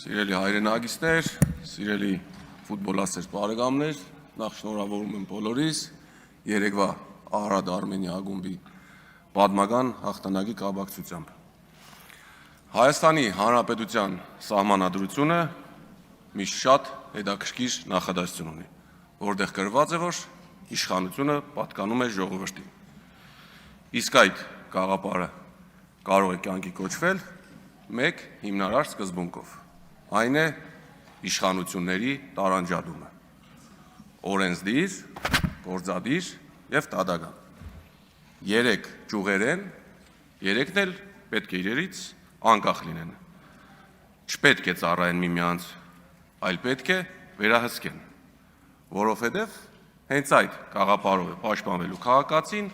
Սիրելի հայրենագիստներ, սիրելի ֆուտբոլասեր բարեկամներ, նախ շնորհավորում եմ բոլորիս երեկվա Արադ Արմենիա ակումբի պատմական հաղթանակի կապակցությամբ։ Հայաստանի Հանրապետության սահմանադրությունը մի շատ հետաքրքիր նախադասություն ունի, որտեղ գրված է, որ իշխանությունը պատկանում է ժողովրդին։ Իսկ այդ գաղափարը կարող է կյանքի կոչվել մեկ հիմնարար սկզբունքով։ Այն է իշխանությունների տարանջատումը, օրենսդիր, գործադիր և տադական։ Երեք ճյուղեր են, երեքն էլ պետք է իրարից անկախ լինեն։ Չպետք է ծառայեն միմյանց, այլ պետք է վերահսկեն, որովհետև հենց այդ գաղափարով է պաշտպանվելու քաղաքացին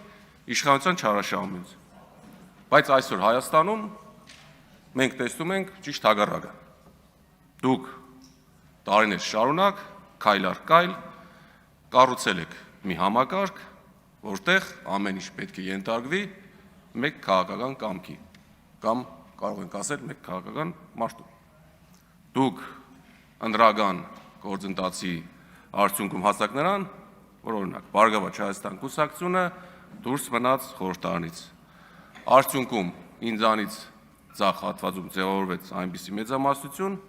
իշխանության չարաշահումից։ Բայց այսօր Հայաստանում մենք տեսնում ենք ճիշտ հակառակը։ Դուք տարիներ շարունակ, քայլ առ քայլ կառուցել եք մի համակարգ, որտեղ ամեն ինչ պետք է ենթարկվի մեկ քաղաքական կամքի, կամ կարող ենք ասել մեկ քաղաքական մարդու։ Դուք ընտրական գործընթացի արդյունքում հասաք նրան, որ օրինակ Բարգավաճ Հայաստան կուսակցությունը դուրս մնաց խորհրդարանից։ Արդյունքում ինձանից ձախ հատվածում ձևավորվեց այնպիսի մեծամասնություն,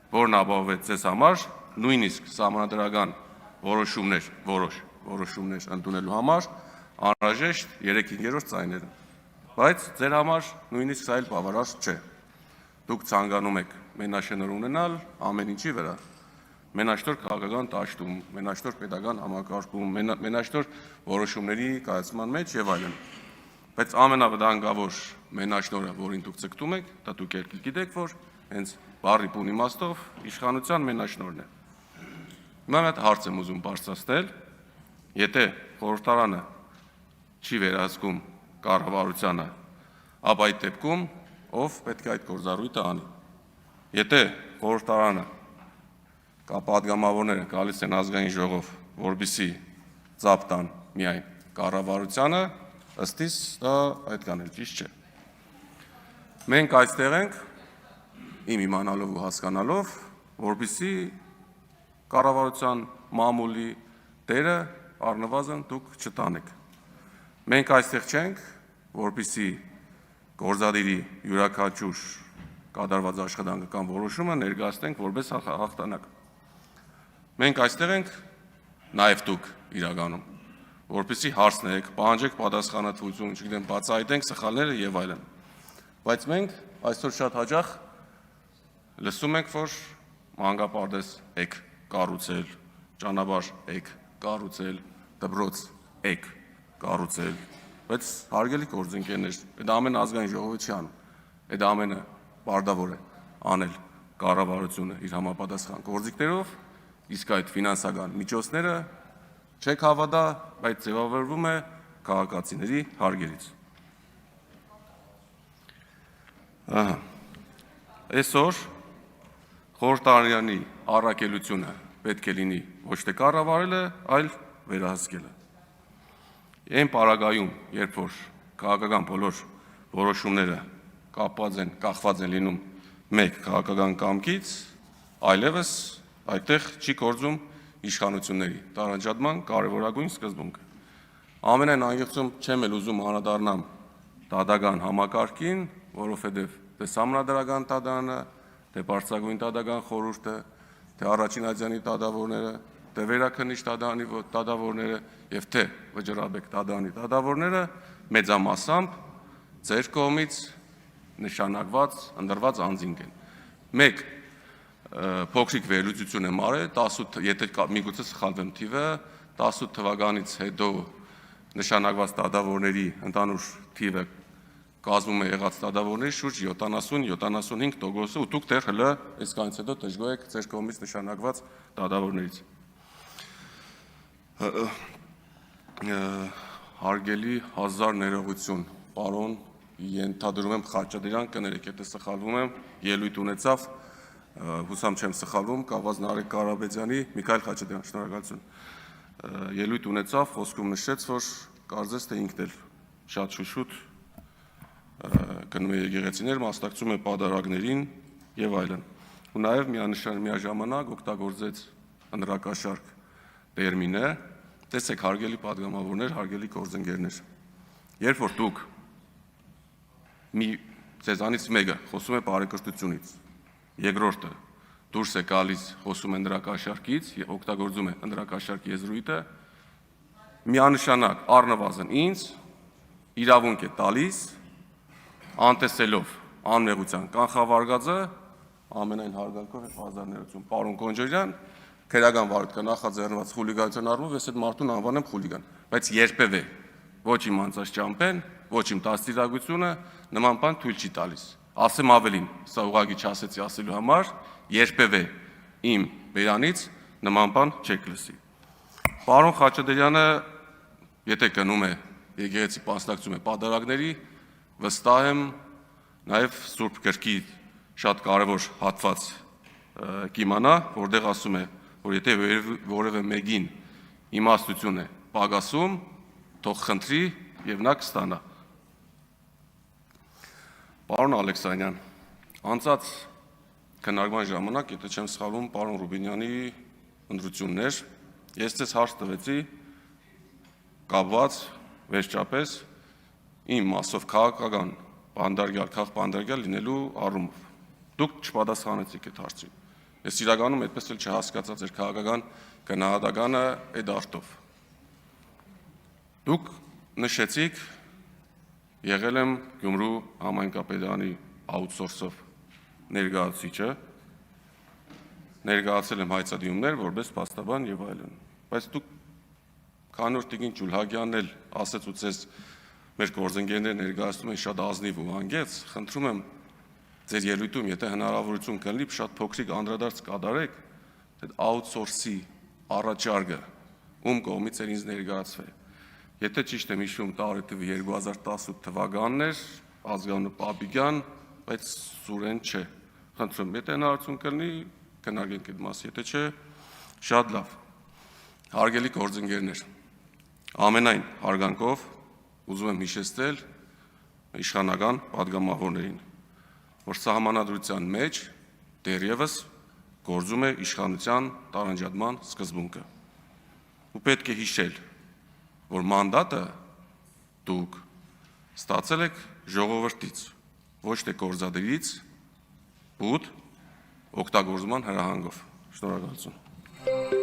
որն ապահովեց ձեզ համար նույնիսկ սահմանադրական որոշումներ ընդունելու համար անհրաժեշտ 3/5 ձայները, բայց ձեր համար նույնիսկ սա էլ բավարար չէ։ Դուք ցանկանում եք մենաշնորհ ունենալ ամեն ինչի վրա, մենաշնորհ քաղաքական դաշտում, մենաշնորհ պետական համակարգում, մենաշնորհ որոշումների կայացման մեջ եւ այլն։ Բայց ամենավտանգավոր մենաշնորհը, որին դուք ցկտում եք, դա դուք գիտեք, որ հենց բառի բուն իմաստով իշխանության մենաշնորհն է։ Հիմա մի հատ հարց եմ ուզում բարձրացնել, եթե խորհրդարանը չի վերահսկում կառավարությանը, ապա այդ դեպքում ով պետք է այդ գործառույթը անի։ Եթե խորհրդարանը կա падգամավորները գալիս են ազգային ժողով, որպեսզի ծափ տան միայն կառավարությանը, ըստ իս դա այդքան էլ ճիշտ չէ։ Մենք այստեղ ենք իմ իմանալով ու հասկանալով, որպեսզի կառավարության մամուլի դերը առնվազն դուք չտանեք։ Մենք այստեղ չենք, որպեսզի գործադիրի յուրաքանչյուր կատարված աշխատանքը կամ որոշումը ներկայացնենք որպես հաղթանակ։ Մենք այստեղ ենք, նաև դուք իրականում, որպեսզի հարցնեք, պահանջեք պատասխանատվություն, չգիտեմ, բացահայտենք սխալները եւ այլն։ Բայց մենք այսօր շատ հաճախ լսում ենք, որ մանկապարտեզ եք կառուցել, ճանապարհ եք կառուցել, դպրոց եք կառուցել, բայց հարգելի գործընկերներ, այդ ամենը ազգային ժողովը չի անում, այդ ամենը պարտավոր է անել կառավարությունը իր համապատասխան գործիքներով, իսկ այդ ֆինանսական միջոցները չեք հավատա, բայց ձևավորվում է քաղաքացիների հարգերից։ Այսօր խորհրդարանի առաքելությունը պետք է լինի ոչ թե կառավարելը, այլ վերահսկելը։ Այն պարագայում, երբ որ քաղաքական բոլոր որոշումները կախված են լինում մեկ քաղաքական կամքից, այլևս այդտեղ չի գործում իշխանությունների տարանջատման կարևորագույն սկզբունքը։ Ամենայն անգեղծում չեմ էլ ուզում անդրադառնամ տադական համակարգին, որովհետև թե սահմանադրական տադանը, թե բարձրագույն տադական խորհուրդը, թե առաջին ատյանի տադավորները, թե վերաքննիչ տադավորները եւ թե վճռաբեկ տադանի տադավորները մեծամասամբ ձեր կողմից նշանակված, ընտրված անձինք են։ Մեկ փոքրիկ վերլուծություն եմ արել, 18, եթե միգուցե սխալվեմ թիվը, 18 թվականից հետո նշանակված տադավորների ընդհանուր թիվը կազմում է եղած տադավորների շուրջ 70-75%, ու դուք դեռ հլը այսքանից հետո դժգոհ եք ձեր կողմից նշանակված տադավորներից։ Հարգելի հազար ներողություն, պարոն, ենթադրում եմ Խաչատրյան, կներեք, եթե սխալվում եմ, ելույթ ունեցավ, հուսամ չեմ սխալվում, կապված Նարեկ Կարապետյանի, Միքայել Խաչատրյան, շնորհակալություն, ելույթ ունեցավ, խոսքում նշեց, որ կարծես թե ինքն էլ շատ շուշուտ գնում է եկեղեցիներ, մասնակցում է պատարագներին եւ այլն։ ու նաև միաժամանակ օգտագործեց ընդրակաշարք տերմինը, տեսեք հարգելի պատգամավորներ, հարգելի գործընկերներ, երբ որ դուք ձեզանից մեկը խոսում է բարեկրթությունից, երկրորդը դուրս է գալիս, խոսում է ընդրակաշարքից եւ օգտագործում է ընդրակաշարքի եզրույթը, միանշանակ առնվազն ինձ իրավունք է տալիս անտեսելով անմեղության կանխավարկածը ամենայն հարգանքով եւ հազարներություն պարոն Կոնջորյան քրեական վարույթ նախաձեռնված խուլիգանության առումով ես այդ մարդուն անվանեմ խուլիգան, բայց երբևէ ոչ իմ անձած ճամփեն, ոչ իմ դաստիարակությունը նման բան թույլ չի տալիս։ Ասեմ ավելին, սա ուղղակի չասեցի ասելու համար, երբևէ իմ բերանից նման բան չեք լսի։ Պարոն Խաչատրյանը, եթե գնում է եկեղեցի մասնակցում է պատարագների, վստահ եմ նաև Սուրբ Գրքի շատ կարևոր հատված կիմանա, որտեղ ասում է, որ եթե որևէ մեկին իմաստություն է պակասում, թող խնդրի եւ նա կստանա։ Պարոն Ալեքսանյան, անցած քննարկման ժամանակ, եթե չեմ սխալվում, պարոն Ռուբինյանի ընտրություններ, ես ձեզ հարց տվեցի կապված վերջապես իմ մասով քաղաքական քաղաքապանդարգյալ լինելու առումով։ Դուք չպատասխանեցիք այդ հարցին։ Ես իրականում այդպես էլ չհասկացա ձեր քաղաքական գնահատականը այդ արտով։ Դուք նշեցիք, եղել եմ Գյումրու համայնքապետարանի աուտսորսով ներկայացուցիչը, ներկայացել եմ հայցադիմումներ, որպես փաստաբան եւ այլն։ Բայց դուք քանոր տիկին Ջուլհագյանն էլ ասեց ու ձեզ մեր գործընկերները ներկայացնում են շատ ազնիվ ու անգեց, խնդրում եմ ձեր ելույթում, եթե հնարավորություն կլինի, շատ փոքրիկ անդրադարձ կատարեք, այդ աուտսորսի առաջարկը ում կողմից էր ինձ ներկայացվել։ Եթե ճիշտ եմ հիշում, տարեթվը 2018 թվականն էր, Ազգանու Պապիկյան, բայց Սուրեն չէ։ Խնդրում, եթե հնարավորություն կլինի, քննարկենք այդ մասը, եթե չէ, շատ լավ։ Հարգելի գործընկերներ, ամենայն հարգանքով ուզում եմ հիշեցնել իշխանական պատգամավորներին, որ սահմանադրության մեջ դեռևս գործում է իշխանության տարանջատման սկզբունքը։ Ու պետք է հիշել, որ մանդատը դուք ստացել եք ժողովրդից, ոչ թե գործադիրից, բուտ օգտագործման հրահանգով։ Շնորհակալություն։